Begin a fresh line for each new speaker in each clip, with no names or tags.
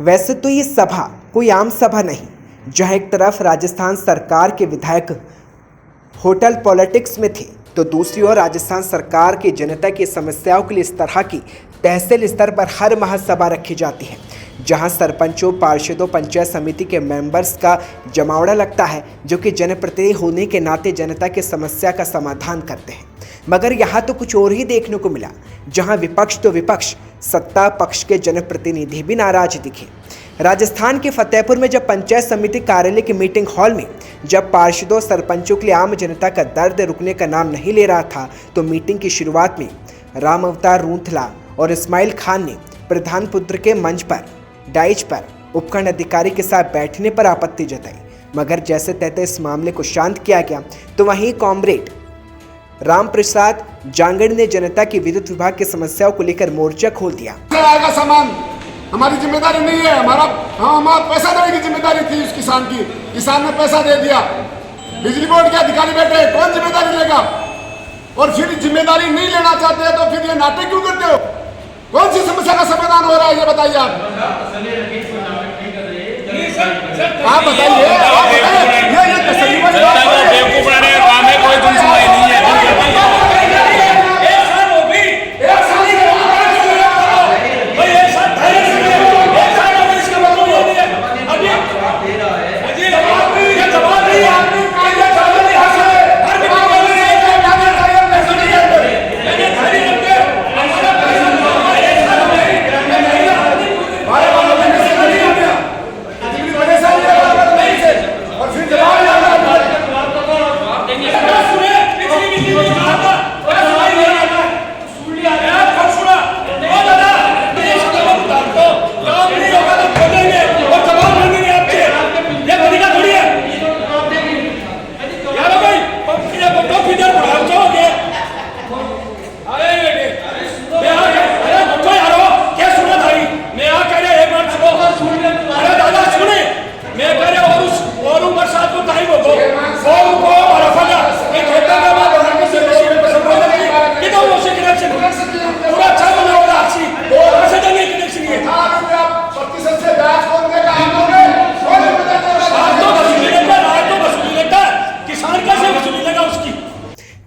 वैसे तो ये सभा कोई आम सभा नहीं, जहां एक तरफ राजस्थान सरकार के विधायक होटल पॉलिटिक्स में थे तो दूसरी ओर राजस्थान सरकार की जनता की समस्याओं के लिए इस तरह की तहसील स्तर पर हर महासभा रखी जाती है, जहां सरपंचों, पार्षदों, पंचायत समिति के मेंबर्स का जमावड़ा लगता है, जो कि जनप्रतिनिधि होने के नाते जनता की समस्या का समाधान करते हैं। मगर यहाँ तो कुछ और ही देखने को मिला, जहां विपक्ष तो विपक्ष, सत्ता पक्ष के जनप्रतिनिधि भी नाराज दिखे। राजस्थान के फतेहपुर में जब पंचायत समिति कार्यालय की मीटिंग हॉल में जब पार्षदों, सरपंचों के लिए आम जनता का दर्द रुकने का नाम नहीं ले रहा था, तो मीटिंग की शुरुआत में राम अवतार रूंथला और इस्माइल खान ने प्रधान पुत्र के मंच पर डाइच पर उपखंड अधिकारी के साथ बैठने पर आपत्ति जताई। मगर जैसे तैसे इस मामले को शांत किया गया, तो वहीं कॉमरेड राम प्रसाद जांगड़ ने जनता की विद्युत विभाग की समस्याओं को लेकर मोर्चा खोल दिया।
आएगा सामान, हमारी जिम्मेदारी नहीं है, हमारा पैसा देने की जिम्मेदारी थी उस किसान ने पैसा दे दिया। बिजली बोर्ड के अधिकारी बैठे, कौन जिम्मेदारी लेगा? और फिर जिम्मेदारी नहीं लेना चाहते हैं तो फिर ये नाटक क्यों करते हो? कौन सी समस्या का समाधान हो रहा है, ये बताइए आप बताइए। ये तसल्ली वाली बात है, कोई सुनवाई नहीं है।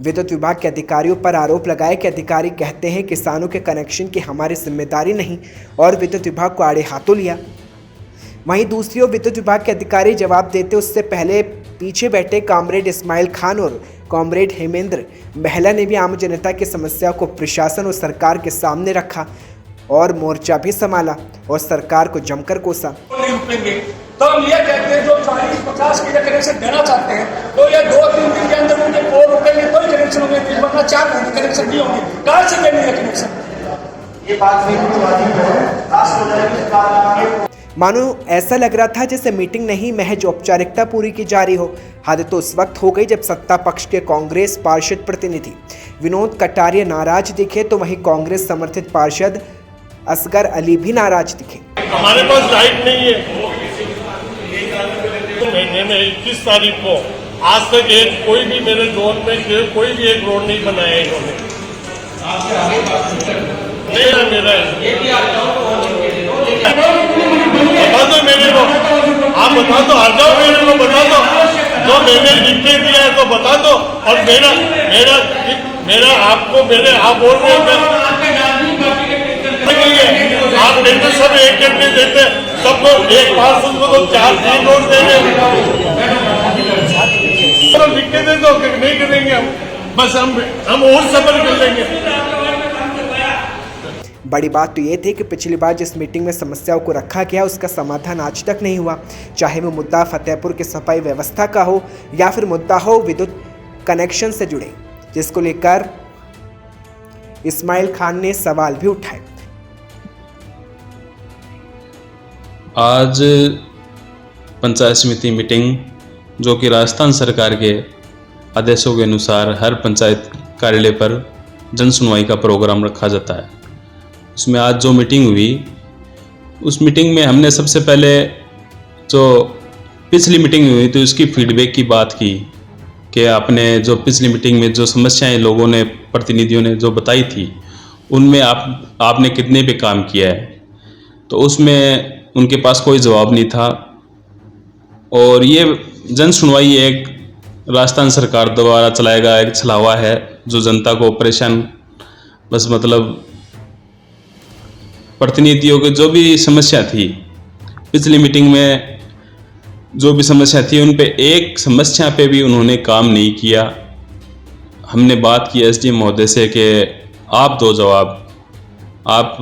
विद्युत विभाग के अधिकारियों पर आरोप लगाए कि अधिकारी कहते हैं किसानों के कनेक्शन की हमारी जिम्मेदारी नहीं और विद्युत विभाग को आड़े हाथों लिया। वहीं दूसरी ओर विद्युत विभाग के अधिकारी जवाब देते उससे पहले पीछे बैठे कॉमरेड इस्माइल खान और कॉमरेड हेमेंद्र महला ने भी आम जनता की समस्या को प्रशासन और सरकार के सामने रखा और मोर्चा भी संभाला और सरकार को जमकर कोसा।
तो हम ये कहते हैं जो 40-50 के कनेक्शन देना चाहते हैं तो ये 2-3 दिन के अंदर उनके पोल रुकेंगे तो ही कनेक्शन होंगे, वरना 4 महीने कनेक्शन नहीं होंगे। कहाँ से देंगे ये कनेक्शन? ये बात
मानो ऐसा लग रहा था जैसे मीटिंग नहीं, महज औपचारिकता पूरी की जा रही हो। हद तो उस वक्त हो गई जब सत्ता पक्ष के कांग्रेस पार्षद प्रतिनिधि विनोद कटारिया नाराज दिखे, तो वहीं कांग्रेस समर्थित पार्षद असगर अली भी नाराज दिखे।
हमारे पास लाइट नहीं है। महीने में 21 तारीख को आज तक कोई भी मेरे जोन में कोई भी एक रोड नहीं बनाया इन्होंने। मेरा बता दो मेरे को, आप बता दो, आ जाओ मेरे को बता दो, जो मैंने लिख के दिया है तो बता दो। और मेरा आपको मेरे आप बोल रहे हैं आप टेंडर सब एक घंटे देते, सबको एक पास उसको तो 4-3 नोट देंगे, तो लिख के दे दो कि नहीं करेंगे हम, बस हम और सफर कर लेंगे।
बड़ी बात तो ये थी कि पिछली बार जिस मीटिंग में समस्याओं को रखा गया उसका समाधान आज तक नहीं हुआ, चाहे वो मुद्दा फतेहपुर की सफाई व्यवस्था का हो या फिर मुद्दा हो विद्युत कनेक्शन से जुड़े, जिसको लेकर इस्माइल खान ने सवाल भी उठाए।
आज पंचायत समिति मीटिंग, जो कि राजस्थान सरकार के आदेशों के अनुसार हर पंचायत कार्यालय पर जन सुनवाई का प्रोग्राम रखा जाता है, उसमें आज जो मीटिंग हुई, उस मीटिंग में हमने सबसे पहले जो पिछली मीटिंग हुई तो उसकी फीडबैक की बात की कि आपने जो पिछली मीटिंग में जो समस्याएं लोगों ने, प्रतिनिधियों ने जो बताई थी, उनमें आपने कितने पे काम किया है। तो उसमें उनके पास कोई जवाब नहीं था। और ये जन सुनवाई एक राजस्थान सरकार द्वारा चलाया गया एक छलावा है जो जनता को परेशान, बस मतलब प्रतिनिधियों की जो भी समस्या थी पिछली मीटिंग में, जो भी समस्या थी उन पे एक समस्या पे भी उन्होंने काम नहीं किया। हमने बात की एसडीएम महोदय से कि आप दो जवाब, आप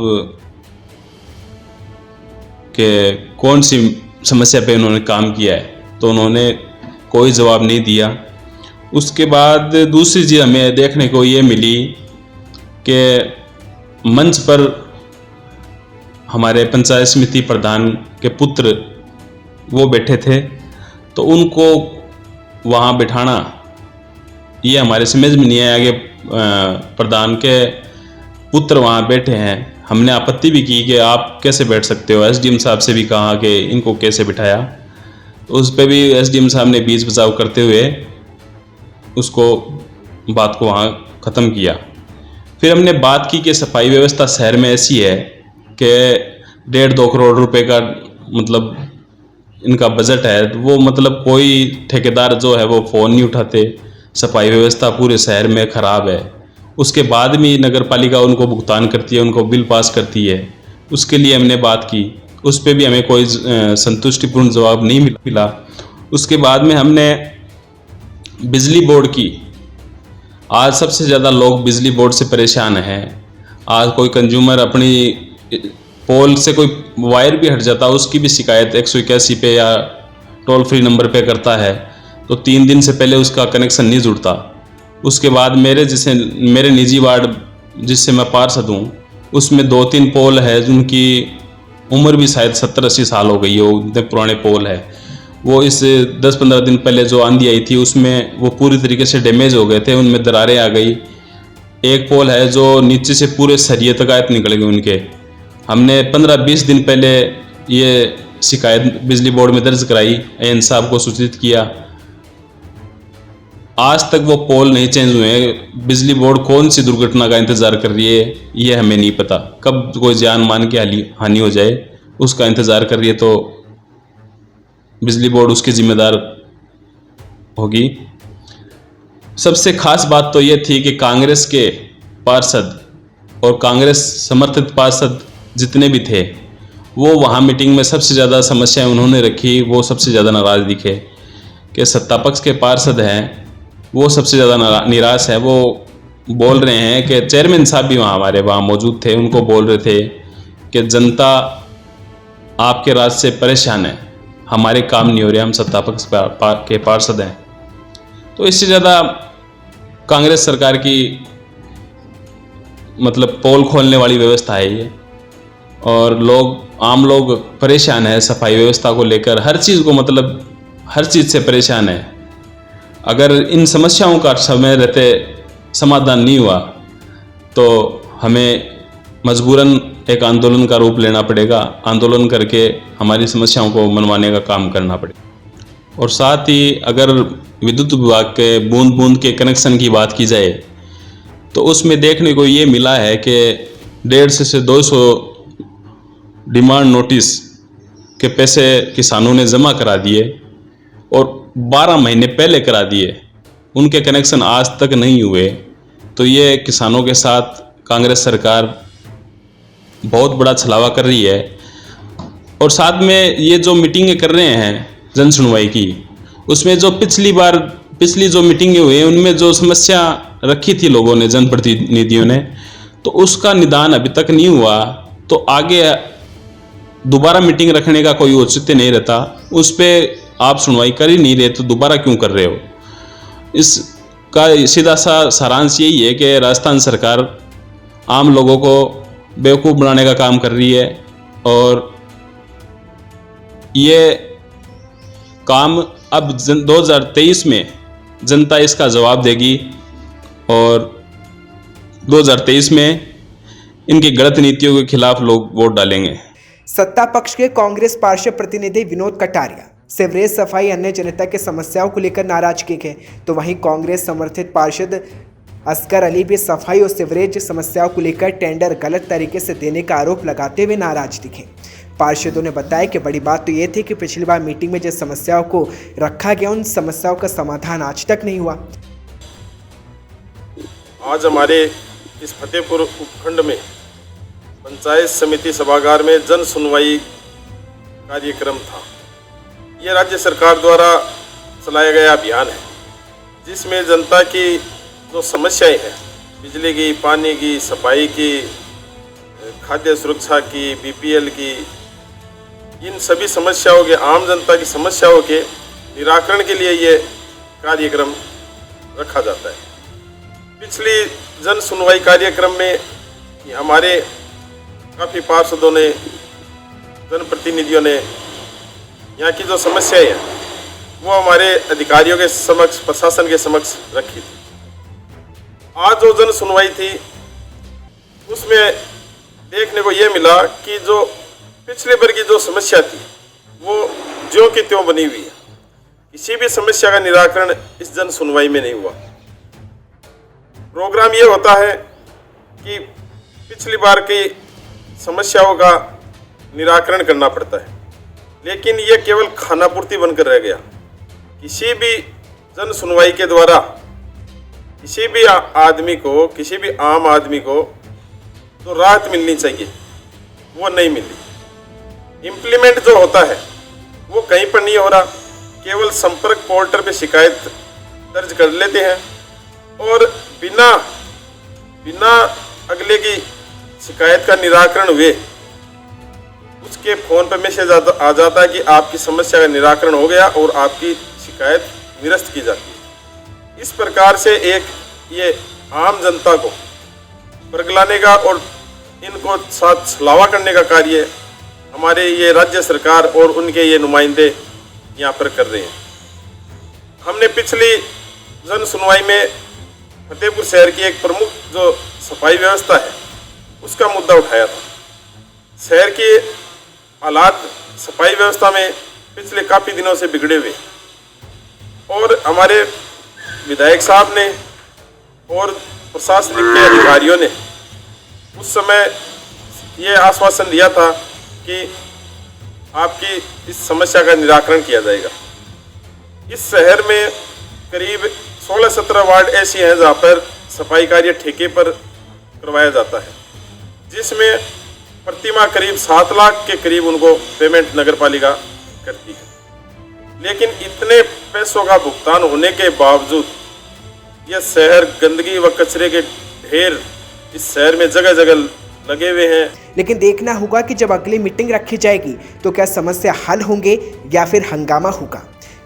के कौन सी समस्या पे उन्होंने काम किया है, तो उन्होंने कोई जवाब नहीं दिया। उसके बाद दूसरी चीज़ हमें देखने को ये मिली कि मंच पर हमारे पंचायत समिति प्रधान के पुत्र वो बैठे थे, तो उनको वहाँ बिठाना ये हमारे समझ में नहीं आया कि प्रधान के पुत्र वहाँ बैठे हैं। हमने आपत्ति भी की कि आप कैसे बैठ सकते हो, एसडीएम साहब से भी कहा कि इनको कैसे बिठाया, तो उस पर भी एसडीएम साहब ने बीच बचाव करते हुए उसको बात को वहाँ ख़त्म किया। फिर हमने बात की कि सफाई व्यवस्था शहर में ऐसी है कि 1.5-2 करोड़ रुपए का मतलब इनका बजट है, वो मतलब कोई ठेकेदार जो है वो फ़ोन नहीं उठाते। सफाई व्यवस्था पूरे शहर में ख़राब है, उसके बाद भी नगर पालिका उनको भुगतान करती है, उनको बिल पास करती है। उसके लिए हमने बात की, उस पर भी हमें कोई संतुष्टिपूर्ण जवाब नहीं मिला। उसके बाद में हमने बिजली बोर्ड की, आज सबसे ज़्यादा लोग बिजली बोर्ड से परेशान हैं। आज कोई कंज्यूमर अपनी पोल से कोई वायर भी हट जाता, उसकी भी शिकायत 181 पे या टोल फ्री नंबर पे करता है, तो 3 दिन से पहले उसका कनेक्शन नहीं जुड़ता। उसके बाद मेरे निजी वार्ड जिससे मैं पार्षद हूँ, उसमें 2-3 पोल है जिनकी उम्र भी शायद 70-80 साल हो गई है, वो इतने पुराने पोल है। वो इस 10-15 दिन पहले जो आंधी आई थी उसमें वो पूरी तरीके से डैमेज हो गए थे, उनमें दरारें आ गई। एक पोल है जो नीचे से पूरे सरिये तक निकल गए उनके। हमने 15-20 दिन पहले ये शिकायत बिजली बोर्ड में दर्ज कराई, एएन साहब को सूचित किया। आज तक वो पोल नहीं चेंज हुए। बिजली बोर्ड कौन सी दुर्घटना का इंतज़ार कर रही है ये हमें नहीं पता, कब कोई जान मान की हानि हो जाए उसका इंतज़ार कर रही है, तो बिजली बोर्ड उसकी जिम्मेदार होगी। सबसे खास बात तो ये थी कि कांग्रेस के पार्षद और कांग्रेस समर्थित पार्षद जितने भी थे वो वहाँ मीटिंग में सबसे ज़्यादा समस्याएं उन्होंने रखी, वो सबसे ज़्यादा नाराज़ दिखे। कि सत्तापक्ष के पार्षद हैं वो सबसे ज़्यादा निराश है। वो बोल रहे हैं कि चेयरमैन साहब भी हमारे वहाँ मौजूद थे, उनको बोल रहे थे कि जनता आपके राज से परेशान है, हमारे काम नहीं हो रहे, हम सत्तापक्ष के पार्षद हैं। तो इससे ज़्यादा कांग्रेस सरकार की मतलब पोल खोलने वाली व्यवस्था है ये, और आम लोग परेशान है सफाई व्यवस्था को लेकर, हर चीज़ को मतलब हर चीज़ से परेशान है। अगर इन समस्याओं का समय रहते समाधान नहीं हुआ तो हमें मजबूरन एक आंदोलन का रूप लेना पड़ेगा, आंदोलन करके हमारी समस्याओं को मनवाने का काम करना पड़ेगा। और साथ ही अगर विद्युत विभाग के बूंद बूंद के कनेक्शन की बात की जाए तो उसमें देखने को ये मिला है कि 150 से 200 डिमांड नोटिस के पैसे किसानों ने जमा करा दिए और 12 महीने पहले करा दिए, उनके कनेक्शन आज तक नहीं हुए। तो ये किसानों के साथ कांग्रेस सरकार बहुत बड़ा छलावा कर रही है। और साथ में ये जो मीटिंगें कर रहे हैं जन सुनवाई की, उसमें जो पिछली जो मीटिंगें हुई हैं उनमें जो समस्या रखी थी लोगों ने, जनप्रतिनिधियों ने, तो उसका निदान अभी तक नहीं हुआ। तो आगे दोबारा मीटिंग रखने का कोई औचित्य नहीं रहता। उस पर आप सुनवाई कर ही नहीं रहे तो दोबारा क्यों कर रहे हो। इसका सीधा सा सारांश यही है कि राजस्थान सरकार आम लोगों को बेवकूफ़ बनाने का काम कर रही है और ये काम अब 2023 में जनता इसका जवाब देगी और 2023 में इनकी गलत नीतियों के खिलाफ लोग वोट डालेंगे।
सत्ता पक्ष के कांग्रेस पार्षद प्रतिनिधि विनोद कटारिया सीवरेज सफाई अन्य जनता के समस्याओं को लेकर नाराज किए, तो वहीं कांग्रेस समर्थित पार्षद असगर अली भी सफाई और सीवरेज समस्याओं को लेकर टेंडर गलत तरीके से देने का आरोप लगाते हुए नाराज दिखे। पार्षदों ने बताया कि बड़ी बात तो ये थी कि पिछली बार मीटिंग में जिस समस्याओं को रखा गया उन समस्याओं का समाधान आज तक नहीं हुआ।
आज हमारे इस फतेहपुर उपखंड में पंचायत समिति सभागार में जन सुनवाई कार्यक्रम था। ये राज्य सरकार द्वारा चलाया गया अभियान है जिसमें जनता की जो समस्याएं हैं, बिजली की, पानी की, सफाई की, खाद्य सुरक्षा की, बीपीएल की, इन सभी समस्याओं के, आम जनता की समस्याओं के निराकरण के लिए ये कार्यक्रम रखा जाता है। पिछली जन सुनवाई कार्यक्रम में हमारे काफ़ी पार्षदों ने, जनप्रतिनिधियों ने यहाँ की जो समस्याएं हैं वो हमारे अधिकारियों के समक्ष, प्रशासन के समक्ष रखी थी। आज जो जन सुनवाई थी उसमें देखने को ये मिला कि जो पिछले बार की जो समस्या थी वो ज्यों की त्यों बनी हुई है। किसी भी समस्या का निराकरण इस जन सुनवाई में नहीं हुआ। प्रोग्राम ये होता है कि पिछली बार की समस्याओं का निराकरण करना पड़ता है, लेकिन ये केवल खानापूर्ति बनकर रह गया। किसी भी जन सुनवाई के द्वारा किसी भी आदमी को, किसी भी आम आदमी को जो राहत मिलनी चाहिए वो नहीं मिली। इम्प्लीमेंट जो होता है वो कहीं पर नहीं हो रहा। केवल संपर्क पोर्टल पे शिकायत दर्ज कर लेते हैं और बिना अगले की शिकायत का निराकरण हुए उसके फ़ोन पर मैसेज आ जाता है कि आपकी समस्या का निराकरण हो गया और आपकी शिकायत निरस्त की जाती है। इस प्रकार से एक ये आम जनता को बरगलाने का और इनको साथ छलावा करने का कार्य हमारे ये राज्य सरकार और उनके ये नुमाइंदे यहाँ पर कर रहे हैं। हमने पिछली जन सुनवाई में फतेहपुर शहर की एक प्रमुख जो सफाई व्यवस्था है उसका मुद्दा उठाया था। शहर के हालात सफाई व्यवस्था में पिछले काफ़ी दिनों से बिगड़े हुए और हमारे विधायक साहब ने और प्रशासनिक के अधिकारियों ने उस समय ये आश्वासन दिया था कि आपकी इस समस्या का निराकरण किया जाएगा। इस शहर में करीब 16-17 वार्ड ऐसी हैं जहाँ पर सफाई कार्य ठेके पर करवाया जाता है, जिसमें प्रतिमाह करीब 7 लाख के करीब उनको पेमेंट नगर पालिका करती है। लेकिन इतने पैसों का भुगतान होने के बावजूद यह शहर गंदगी व कचरे के ढेर इस शहर में जगह जगह लगे हुए हैं।
लेकिन देखना होगा कि जब अगली मीटिंग रखी जाएगी तो क्या समस्या हल होंगे या फिर हंगामा होगा,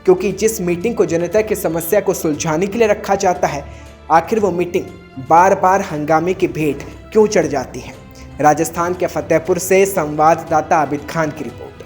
क्योंकि जिस मीटिंग को जनता की समस्या को सुलझाने के लिए रखा जाता है आखिर वो मीटिंग बार बार हंगामे की भेंट क्यों चढ़ जाती है। राजस्थान के फतेहपुर से संवाददाता आबिद खान की रिपोर्ट।